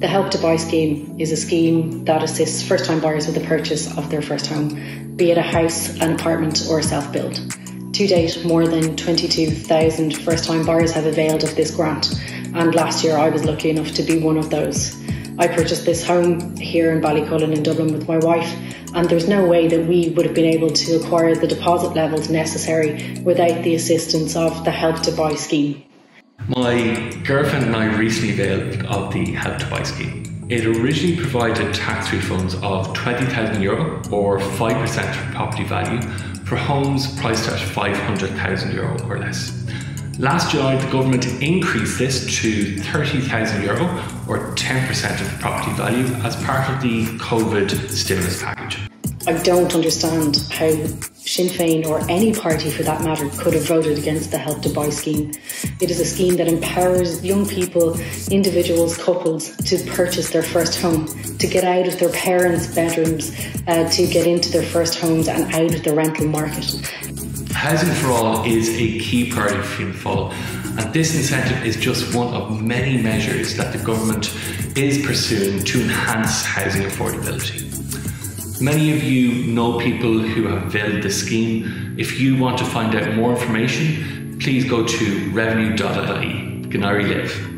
The Help to Buy scheme is a scheme that assists first-time buyers with the purchase of their first home, be it a house, an apartment or a self-build. To date, more than 22,000 first-time buyers have availed of this grant, and last year I was lucky enough to be one of those. I purchased this home here in Ballycullen in Dublin with my wife, and there's no way that we would have been able to acquire the deposit levels necessary without the assistance of the Help to Buy scheme. My girlfriend and I recently availed of the Help to Buy scheme. It originally provided tax refunds of €20,000 or 5% of property value for homes priced at €500,000 or less. Last July, the government increased this to €30,000 or 10% of property value as part of the COVID stimulus package. I don't understand how Sinn Féin, or any party for that matter, could have voted against the Help to Buy scheme. It is a scheme that empowers young people, individuals, couples to purchase their first home, to get out of their parents' bedrooms, to get into their first homes and out of the rental market. Housing for all is a key priority for Fianna Fáil, and this incentive is just one of many measures that the government is pursuing to enhance housing affordability. Many of you know people who have availed the scheme. If you want to find out more information, please go to revenue.ie. Ganari live.